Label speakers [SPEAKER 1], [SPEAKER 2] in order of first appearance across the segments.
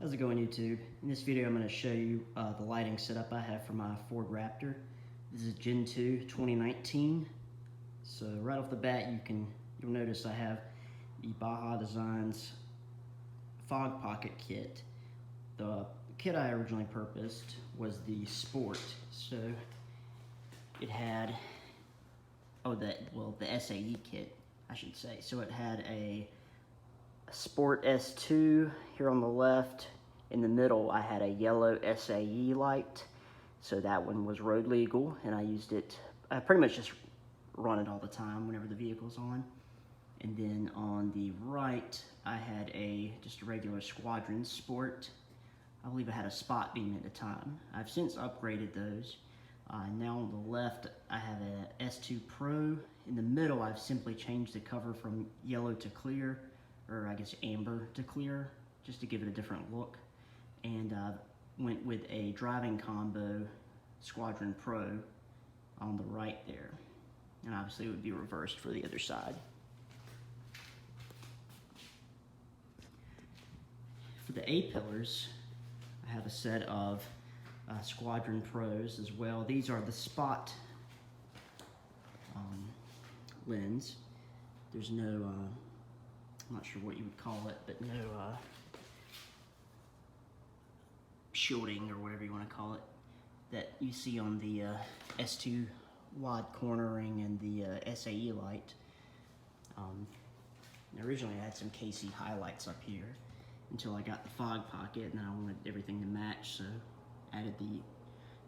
[SPEAKER 1] How's it going, YouTube? In this video I'm going to show you the lighting setup I have for my Ford Raptor. This is Gen 2 2019. So right off the bat you'll notice I have the Baja Designs fog pocket kit. The kit I originally purposed was the Sport. So it had the SAE kit, I should say. So it had a Sport S2 here on the left. In the middle I had a yellow SAE light, so that one was road legal, and I used it, I pretty much just run it all the time whenever the vehicle's on. And then on the right I had just a regular Squadron Sport. I believe I had a spot beam at the time. I've since upgraded those. Now on the left I have a S2 Pro. In the middle I've simply changed the cover from yellow to clear, or I guess amber to clear, just to give it a different look. And went with a driving combo Squadron Pro on the right there. And obviously it would be reversed for the other side. For the A-pillars, I have a set of Squadron Pros as well. These are the spot lens. There's no, I'm not sure what you would call it, but no shielding or whatever you want to call it that you see on the S2 wide cornering and the SAE light. Originally I had some KC highlights up here until I got the fog pocket, and then I wanted everything to match, so added the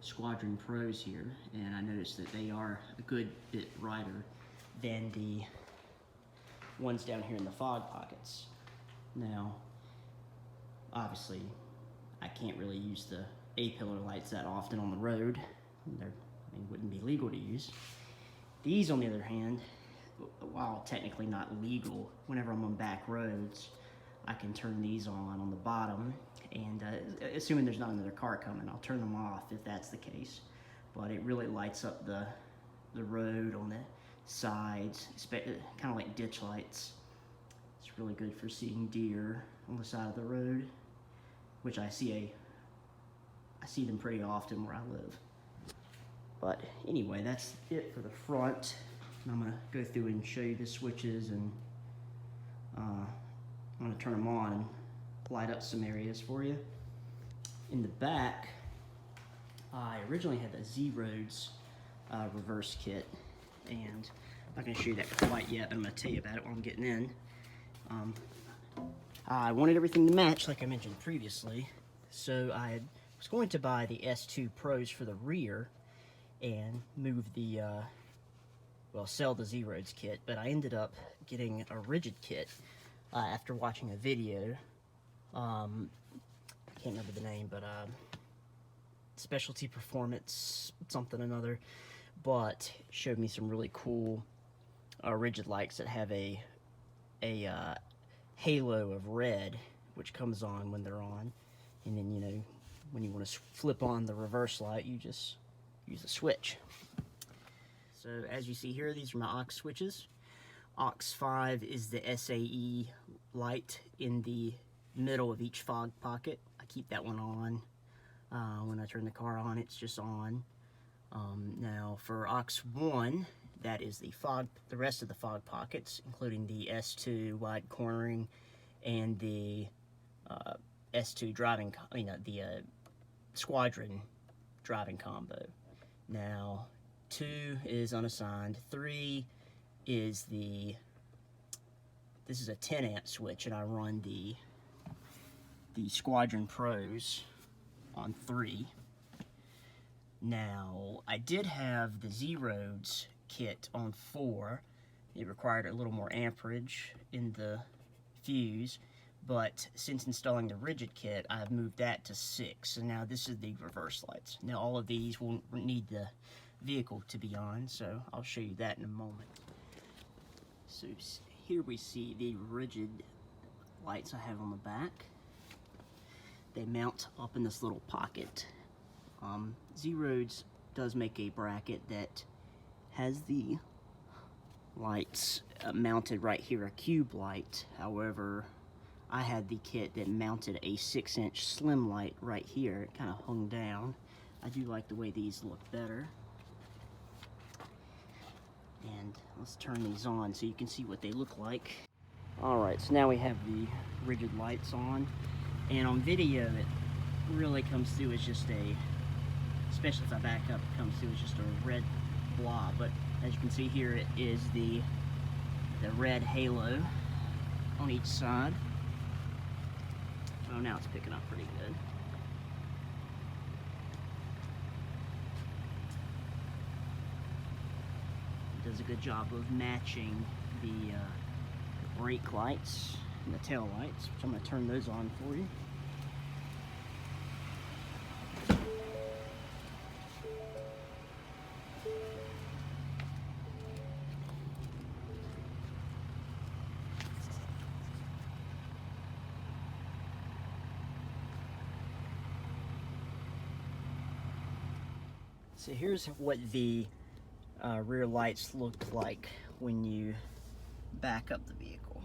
[SPEAKER 1] Squadron Pros here, and I noticed that they are a good bit brighter than the ones down here in the fog pockets. Now, obviously, I can't really use the A-pillar lights that often on the road. They wouldn't be legal to use. These, on the other hand, while technically not legal, whenever I'm on back roads, I can turn these on the bottom, and assuming there's not another car coming, I'll turn them off if that's the case. But it really lights up the road on the sides, kind of like ditch lights. It's really good for seeing deer on the side of the road, which I see them pretty often where I live. But anyway, that's it for the front. And I'm gonna go through and show you the switches, and I'm gonna turn them on and light up some areas for you. In the back, I originally had the Z-Roads reverse kit, and I'm not gonna show you that quite yet, but I'm gonna tell you about it while I'm getting in. I wanted everything to match, like I mentioned previously, so I was going to buy the S2 Pros for the rear and move the, sell the Z-Roads kit, but I ended up getting a rigid kit after watching a video. I can't remember the name, but Specialty Performance something another, but showed me some really cool rigid lights that have a halo of red, which comes on when they're on, and then, you know, when you want to flip on the reverse light, you just use the switch. So as you see here, these are my aux switches. Aux 5 is the SAE light in the middle of each fog pocket. I keep that one on. When I turn the car on, it's just on. Now for aux 1, that is the rest of the fog pockets, including the S2 wide cornering and the S2 driving, the Squadron driving combo. Now 2 is unassigned. 3 is this is a 10 amp switch, and I run the Squadron Pros on 3. Now, I did have the Z-Roads kit on 4. It required a little more amperage in the fuse, but since installing the rigid kit, I've moved that to 6, and now this is the reverse lights. Now, all of these will need the vehicle to be on, so I'll show you that in a moment. So here we see the rigid lights I have on the back. They mount up in this little pocket. Z-Roads does make a bracket that has the lights mounted right here, a cube light. However, I had the kit that mounted a 6-inch slim light right here. It kind of hung down. I do like the way these look better. And let's turn these on so you can see what they look like. Alright, so now we have the rigid lights on. And on video, it really comes through as just a, especially if I back up, it comes through as just a red blob. But as you can see here, it is the red halo on each side. Oh, now it's picking up pretty good. It does a good job of matching the brake lights and the tail lights, which I'm going to turn those on for you. So here's what the rear lights looked like when you back up the vehicle.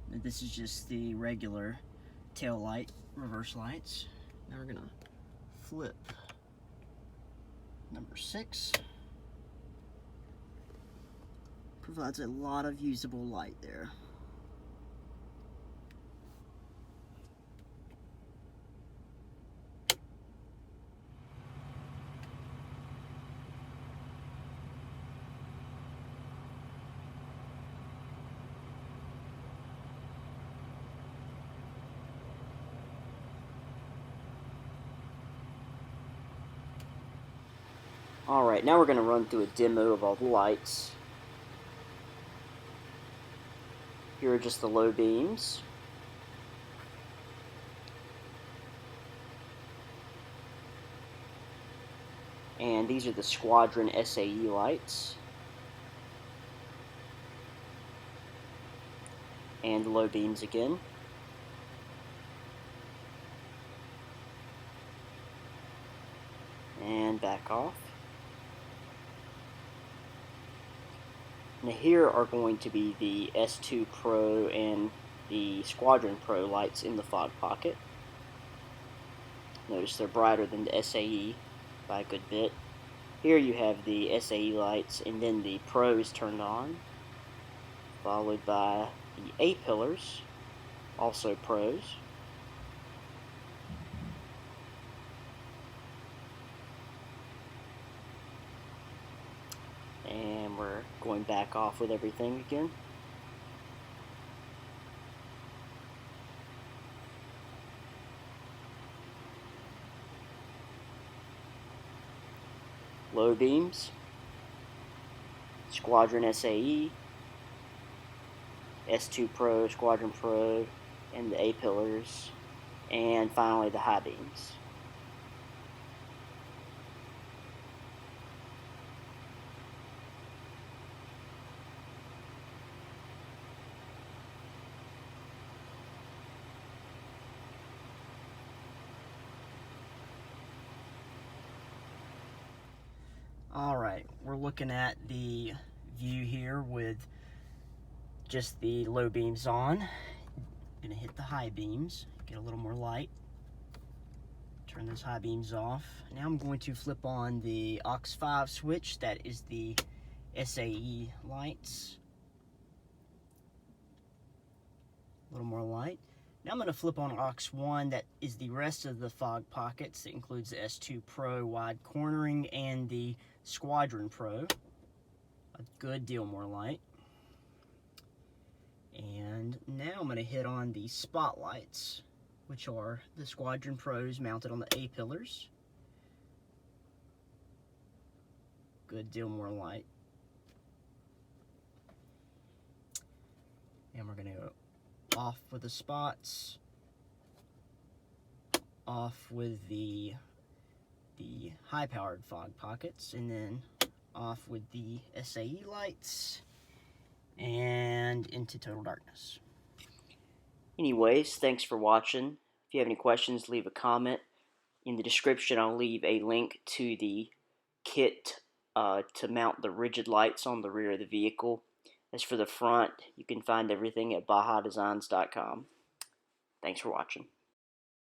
[SPEAKER 1] Now, this is just the regular tail light, reverse lights. Now we're gonna flip number 6. Provides a lot of usable light there. Alright, now we're going to run through a demo of all the lights. Here are just the low beams. And these are the Squadron SAE lights. And the low beams again. And back off. Now here are going to be the S2 Pro and the Squadron Pro lights in the fog pocket. Notice they're brighter than the SAE by a good bit. Here you have the SAE lights and then the Pros turned on, followed by the A-pillars, also Pros. And we're going back off with everything again. Low beams, Squadron SAE, S2 Pro, Squadron Pro, and the A-pillars, and finally the high beams. Alright, we're looking at the view here with just the low beams on. Gonna hit the high beams, get a little more light. Turn those high beams off. Now I'm going to flip on the aux 5 switch, that is the SAE lights. A little more light. Now I'm going to flip on aux 1, that is the rest of the fog pockets. It includes the S2 Pro wide cornering and the Squadron Pro. A good deal more light. And now I'm going to hit on the spotlights, which are the Squadron Pros mounted on the A-pillars. Good deal more light. And we're going to go off with the spots, off with the high-powered fog pockets, and then off with the SAE lights, and into total darkness. Anyways, thanks for watching. If you have any questions, leave a comment. In the description, I'll leave a link to the kit to mount the rigid lights on the rear of the vehicle. As for the front, you can find everything at bajadesigns.com. Thanks for watching.